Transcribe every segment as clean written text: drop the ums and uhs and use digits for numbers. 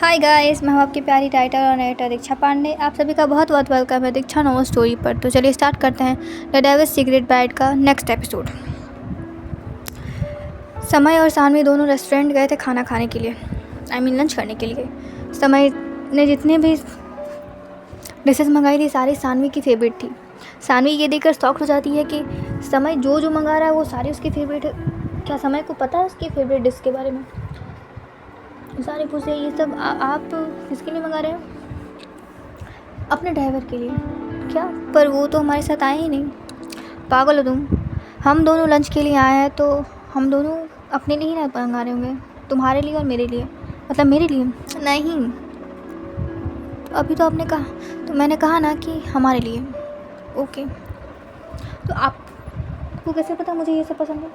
Hi guys, मैं हूँ आपकी प्यारी राइटर और नाइटर दीक्षा पांडे। आप सभी का बहुत बहुत वेलकम है दीक्षा नोवेल स्टोरी पर। तो चलिए स्टार्ट करते हैं द डेविल्स सीक्रेट बाइट का नेक्स्ट एपिसोड। समय और सानवी दोनों रेस्टोरेंट गए थे खाना खाने के लिए, लंच करने के लिए। समय ने जितने भी डिशेस मंगाई थी सारी सानवी की फेवरेट थी। सानवी ये देखकर शॉक्ड हो जाती है कि समय जो जो मंगा रहा है वो सारी उसकी फेवरेट है। क्या समय को पता है उसकी फेवरेट डिश के बारे में? सारे पूछे ये सब आप किसके लिए मंगा रहे हैं? अपने ड्राइवर के लिए। क्या? पर वो तो हमारे साथ आए ही नहीं। पागल हो तुम? हम दोनों लंच के लिए आए हैं तो हम दोनों अपने लिए ही ना मंगा रहे होंगे, तुम्हारे लिए और मेरे लिए। मतलब मेरे लिए नहीं। अभी तो आपने कहा, तो मैंने कहा ना कि हमारे लिए। ओके, तो आपको कैसे पता मुझे ये सब पसंद है?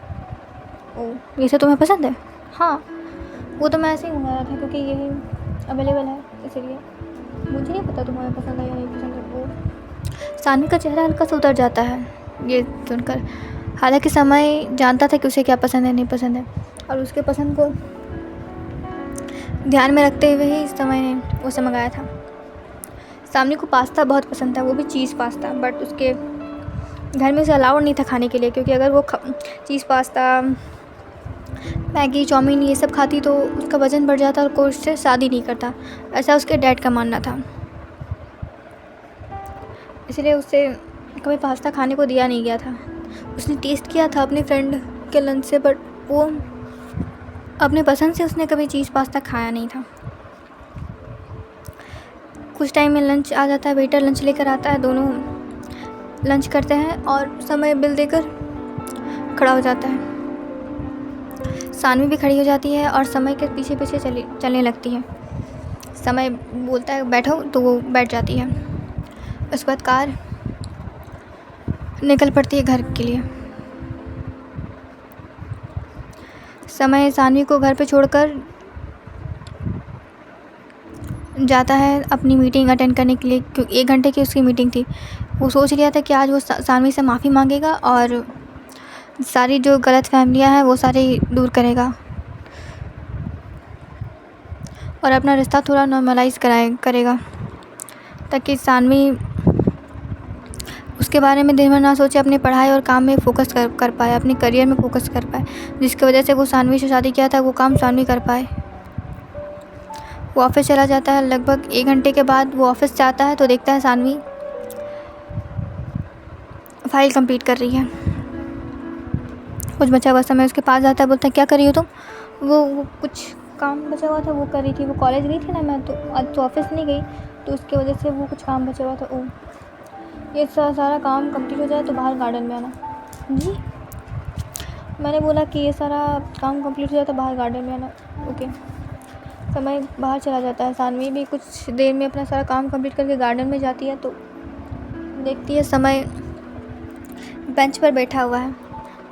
ओह, ये सब तुम्हें पसंद है? हाँ, वो तो मैं ऐसे ही मंगा रहा था क्योंकि यही अवेलेबल है, इसीलिए। मुझे नहीं पता तुम्हें पसंद है या नहीं पसंद है। वो सानवी का चेहरा हल्का सा उतर जाता है ये सुनकर। हालांकि समय जानता था कि उसे क्या पसंद है नहीं पसंद है, और उसके पसंद को ध्यान में रखते हुए ही समय ने उसे मंगाया था। सानवी को पास्ता बहुत पसंद था, वो भी चीज़ पास्ता। बट उसके घर में उसे अलाउड नहीं था खाने के लिए, क्योंकि अगर वो चीज़ पास्ता, मैगी, चाउमीन ये सब खाती तो उसका वज़न बढ़ जाता और कोई उससे शादी नहीं करता, ऐसा उसके डैड का मानना था। इसलिए उसे कभी पास्ता खाने को दिया नहीं गया था। उसने टेस्ट किया था अपने फ्रेंड के लंच से, बट वो अपने पसंद से उसने कभी चीज़ पास्ता खाया नहीं था। कुछ टाइम में लंच आ जाता है, वेटर लंच लेकर आता है, दोनों लंच करते हैं और समय बिल देकर खड़ा हो जाता है। सानवी भी खड़ी हो जाती है और समय के पीछे पीछे चलने लगती है। समय बोलता है बैठो, तो वो बैठ जाती है। उसके बाद कार निकल पड़ती है घर के लिए। समय सानवी को घर पे छोड़कर जाता है अपनी मीटिंग अटेंड करने के लिए, क्योंकि 1 घंटे की उसकी मीटिंग थी। वो सोच लिया था कि आज वो सानवी से माफ़ी मांगेगा और सारी जो गलत फहमियाँ हैं वो सारी दूर करेगा और अपना रिश्ता थोड़ा नॉर्मलाइज़ करेगा, ताकि सानवी उसके बारे में दिन भर ना सोचे, अपनी पढ़ाई और काम में फ़ोकस कर पाए, अपने करियर में फ़ोकस कर पाए, जिसकी वजह से वो सानवी से शादी किया था वो काम सानवी कर पाए। वो ऑफिस चला जाता है। लगभग 1 घंटे के बाद वो ऑफिस जाता है तो देखता है सानवी फाइल कंप्लीट कर रही है। कुछ बचा हुआ समय उसके पास जाता है, बोलता है क्या कर रही हो तुम? वो कुछ काम बचा हुआ था वो कर रही थी। वो कॉलेज गई थी ना, मैं तो आज तो ऑफिस नहीं गई, तो उसकी वजह से वो कुछ काम बचा हुआ था। ओह, ये सारा काम कंप्लीट हो जाए तो बाहर गार्डन में आना। जी, मैंने बोला कि ये सारा काम कंप्लीट हो जाए तो बाहर गार्डन में आना। ओके। समय बाहर चला जाता है। सानवी भी कुछ देर में अपना सारा काम कंप्लीट करके गार्डन में जाती है तो देखती है समय बेंच पर बैठा हुआ है।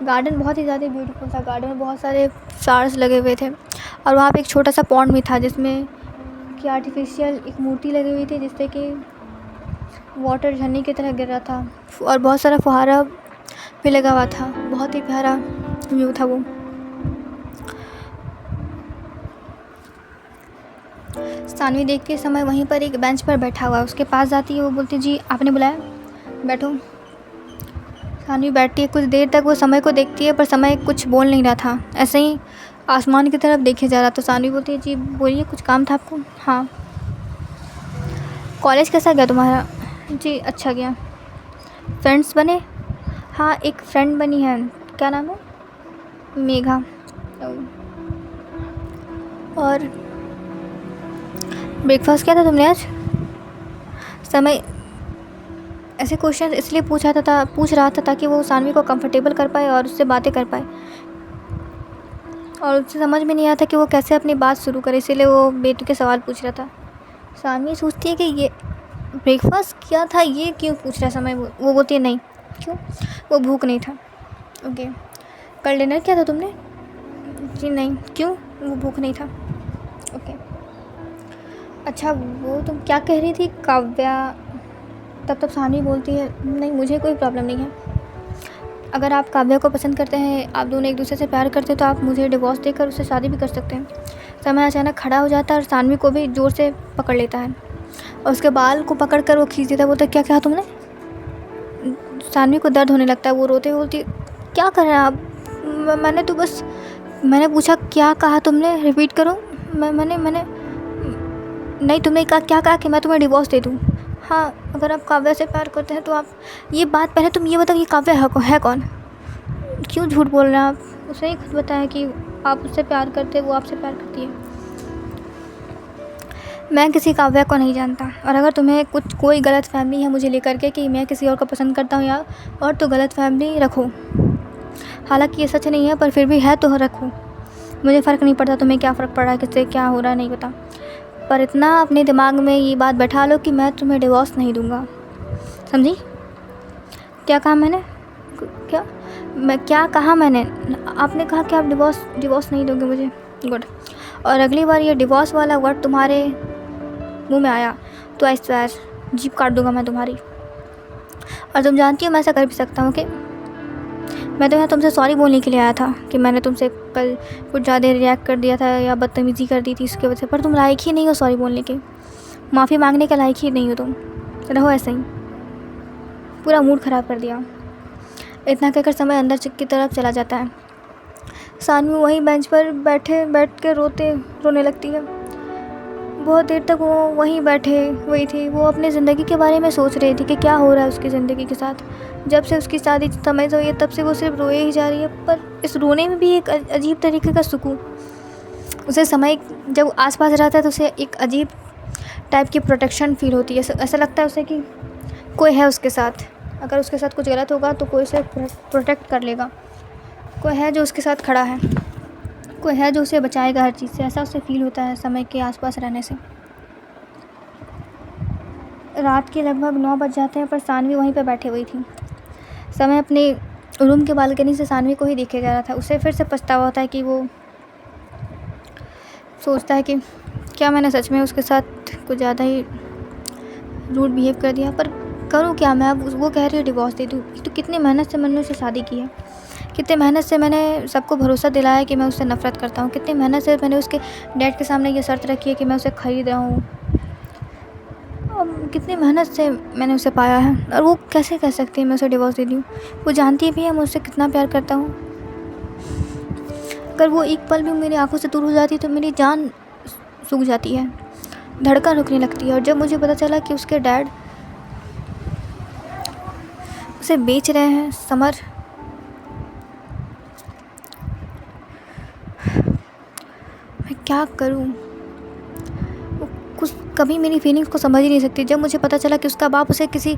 गार्डन बहुत ही ज़्यादा ब्यूटीफुल था। गार्डन में बहुत सारे फ्लावर्स लगे हुए थे और वहाँ पे एक छोटा सा पॉन्ड भी था जिसमें कि आर्टिफिशियल एक मूर्ति लगी हुई थी, जिससे कि वाटर झरने की तरह गिर रहा था और बहुत सारा फुहारा भी लगा हुआ था। बहुत ही प्यारा व्यू था वो। सानवी देखती है समय वहीं पर एक बेंच पर बैठा हुआ है। उसके पास जाती है, वो बोलती जी आपने बुलाया, बैठो। सानवी बैठती है। कुछ देर तक वो समय को देखती है पर समय कुछ बोल नहीं रहा था, ऐसे ही आसमान की तरफ देखे जा रहा। तो सानवी बोलती है जी बोलिए, कुछ काम था आपको? हाँ। कॉलेज कैसा गया तुम्हारा? जी अच्छा गया। फ्रेंड्स बने? हाँ, एक फ्रेंड बनी है। क्या नाम है? मेघा। और ब्रेकफास्ट किया था तुमने आज? समय ऐसे क्वेश्चन इसलिए पूछ रहा था ताकि वो सानवी को कंफर्टेबल कर पाए और उससे बातें कर पाए, और उससे समझ में नहीं आता कि वो कैसे अपनी बात शुरू करे, इसीलिए वो बेतुके सवाल पूछ रहा था। सानवी सोचती है कि ये ब्रेकफास्ट किया था, ये क्यों पूछ रहा है समय? वो बोलती है नहीं। क्यों? वो भूख नहीं था। ओके। कल डिनर किया था तुमने? जी नहीं। क्यों? वो भूख नहीं था। ओके। अच्छा, वो तुम क्या कह रही थी काव्या? तब सानवी बोलती है नहीं, मुझे कोई प्रॉब्लम नहीं है। अगर आप काव्या को पसंद करते हैं, आप दोनों एक दूसरे से प्यार करते हैं, तो आप मुझे डिवोर्स देकर उससे शादी भी कर सकते हैं। समय अचानक खड़ा हो जाता है और सानवी को भी ज़ोर से पकड़ लेता है और उसके बाल को पकड़ कर वो खींच देता है। बोलता है क्या कहा तुमने? सानवी को दर्द होने लगता है। वो रोते हुए बोलती है क्या कर रहे हैं आप? मैंने तो बस, मैंने पूछा क्या कहा तुमने, रिपीट करो। मैंने नहीं, तुमने क्या कहा कि मैं तुम्हें डिवोर्स दे दूँ? हाँ, अगर आप काव्या से प्यार करते हैं तो आप ये बात, पहले तुम ये बताओ कि काव्या है कौन? क्यों झूठ बोल रहे हैं आप? उसने ही खुद बताया कि आप उससे प्यार करते, वो आपसे प्यार करती है। मैं किसी काव्या को नहीं जानता, और अगर तुम्हें कोई गलत फहमी है मुझे लेकर के कि मैं किसी और को पसंद करता हूँ या और, तो गलत फहमी रखो। हालांकि ये सच नहीं है, पर फिर भी है तो रखो। मुझे फ़र्क नहीं पड़ता तुम्हें क्या फ़र्क पड़ रहा है, किससे क्या हो रहा है नहीं पता, पर इतना अपने दिमाग में ये बात बैठा लो कि मैं तुम्हें डिवोर्स नहीं दूँगा। समझी? क्या कहा मैंने? क्या कहा मैंने? आपने कहा कि आप डिवोर्स नहीं दोगे मुझे। गुड। और अगली बार ये डिवोर्स वाला वर्ड तुम्हारे मुंह में आया तो आई स्वेयर जीभ काट दूंगा मैं तुम्हारी। और तुम जानती हो मैं ऐसा कर भी सकता हूँ कि मैं तो यहाँ तुमसे सॉरी बोलने के लिए आया था कि मैंने तुमसे कल कुछ ज़्यादा रिएक्ट कर दिया था या बदतमीज़ी कर दी थी इसकी वजह से, पर तुम लायक ही नहीं हो सॉरी बोलने के, माफ़ी मांगने के लायक ही नहीं हो तुम। रहो ऐसे ही, पूरा मूड ख़राब कर दिया। इतना कहकर समय अंदर की तरफ चला जाता है। सानवी वहीं बेंच पर बैठ के रोने लगती है। बहुत देर तक वो वहीं बैठे हुई थी। वो अपनी ज़िंदगी के बारे में सोच रही थी कि क्या हो रहा है उसकी ज़िंदगी के साथ। जब से उसकी शादी समय से हुई है तब से वो सिर्फ रोए ही जा रही है, पर इस रोने में भी एक अजीब तरीके का सुकून। उसे समय जब आसपास रहता है तो उसे एक अजीब टाइप की प्रोटेक्शन फील होती है। ऐसा लगता है उसे कि कोई है उसके साथ, अगर उसके साथ कुछ गलत होगा तो कोई उसे प्रोटेक्ट कर लेगा, कोई है जो उसके साथ खड़ा है, कोई है जो उसे बचाएगा हर चीज़ से। ऐसा उसे फील होता है समय के आसपास रहने से। रात के लगभग 9 बज जाते हैं, पर सानवी वहीं पर बैठी हुई थी। समय अपने रूम के बालकनी से सानवी को ही देखे जा रहा था। उसे फिर से पछतावा होता है कि वो सोचता है कि क्या मैंने सच में उसके साथ कुछ ज़्यादा ही रूड बिहेव कर दिया, पर करूँ क्या मैं? अब वो कह रही है डिवोर्स दे दूँ, तो कितनी मेहनत से मैंने उससे शादी की है, कितनी मेहनत से मैंने सबको भरोसा दिलाया कि मैं उससे नफ़रत करता हूँ, कितनी मेहनत से मैंने उसके डैड के सामने ये शर्त रखी है कि मैं उसे ख़रीद रहा हूँ, कितनी मेहनत से मैंने उसे पाया है, और वो कैसे कह सकती है मैं उसे डिवोर्स दे दूँ? वो जानती भी है मैं उससे कितना प्यार करता हूँ। अगर वो एक पल भी मेरी आंखों से दूर हो जाती है तो मेरी जान सूख जाती है, धड़कन रुकने लगती है। और जब मुझे पता चला कि उसके डैड उसे बेच रहे हैं, समर, मैं क्या करूं? वो कुछ कभी मेरी फीलिंग्स को समझ ही नहीं सकती। जब मुझे पता चला कि उसका बाप उसे किसी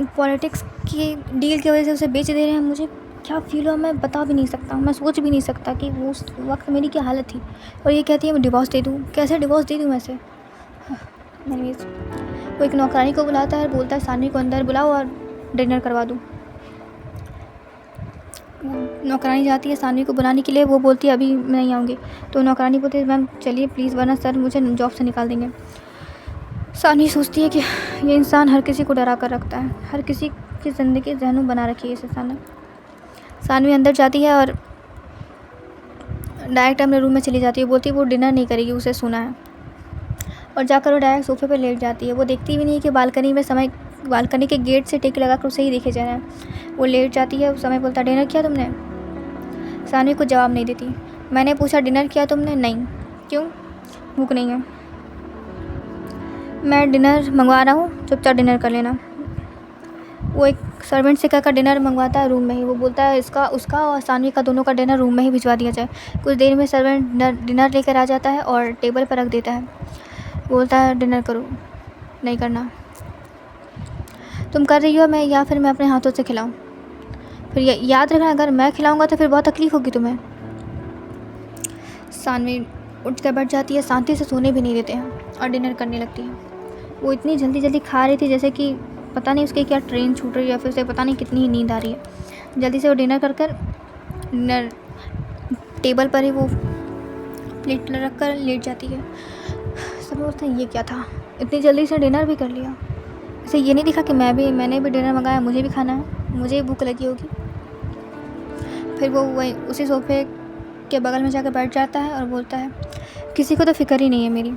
पॉलिटिक्स की डील की वजह से उसे बेच दे रहे हैं, मुझे क्या फील हुआ मैं बता भी नहीं सकता, मैं सोच भी नहीं सकता कि वो उस वक्त मेरी क्या हालत थी। और ये कहती है मैं डिवोर्स दे दूँ, कैसे डिवोर्स दे दूँ ऐसे? एनीवेज, वो एक नौकरानी को बुलाता है, बोलता है सानवी को अंदर बुलाओ और डिनर करवा दूँ। नौकरानी जाती है सानवी को बुलाने के लिए, वो बोलती है अभी मैं नहीं आऊँगी। तो नौकरानी बोलती है मैम चलिए प्लीज़, वरना सर मुझे जॉब से निकाल देंगे। सानवी सोचती है कि ये इंसान हर किसी को डरा कर रखता है, हर किसी की ज़िंदगी जहनुम बना रखी है इस इंसान ने। सानवी अंदर जाती है और डायरेक्ट अपने रूम में चली जाती है। बोलती है वो डिनर नहीं करेगी, उसे सुना है। और जाकर वो डायरेक्ट सोफे पर लेट जाती है। वो देखती भी नहीं कि बालकनी में समय बालकनी के गेट से टेक लगाकर उसे ही देखे जा रहे हैं। वो लेट जाती है। उस समय बोलता डिनर किया तुमने? सानवी को जवाब नहीं देती। मैंने पूछा डिनर किया तुमने? नहीं। क्यों? भूख नहीं है। मैं डिनर मंगवा रहा हूँ, चुपचाप डिनर कर लेना। वो एक सर्वेंट से कहकर डिनर मंगवाता है रूम में ही। वो बोलता है उसका और सानवी का दोनों का डिनर रूम में ही भिजवा दिया जाए। कुछ देर में सर्वेंट डिनर लेकर आ जाता है और टेबल पर रख देता है। बोलता है डिनर करो। नहीं करना। तुम कर रही हो मैं, या फिर मैं अपने हाथों से खिलाऊं? फिर याद रखना अगर मैं खिलाऊंगा तो फिर बहुत तकलीफ़ होगी तुम्हें। सानवी उठ कर बैठ जाती है, शांति से सोने भी नहीं देते हैं और डिनर करने लगती है। वो इतनी जल्दी खा रही थी जैसे कि पता नहीं उसकी क्या ट्रेन छूट रही है या फिर उसे पता नहीं कितनी ही नींद आ रही है। जल्दी से वो डिनर डिनर टेबल पर ही वो प्लेट रख कर लेट जाती है। सब बोलते हैं ये क्या था, इतनी जल्दी से डिनर भी कर लिया। इसे ये नहीं दिखा कि मैंने भी डिनर मंगाया, मुझे भी खाना है, मुझे भी भूख लगी होगी। फिर वो वही उसी सोफे के बगल में जाकर बैठ जाता है और बोलता है किसी को तो फ़िक्र ही नहीं है मेरी।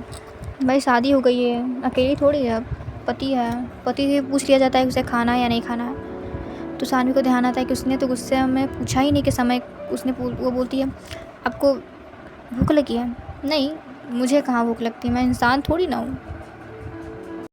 भाई शादी हो गई है, अकेली थोड़ी है, पति है, पति से पूछ लिया जाता है कि उसे खाना है या नहीं खाना है। तो सानवी को ध्यान आता है कि उसने तो गुस्से में पूछा ही नहीं कि समय, वो बोलती है आपको भूख लगी है? नहीं, मुझे कहाँ भूख लगती है, मैं इंसान थोड़ी ना हूँ।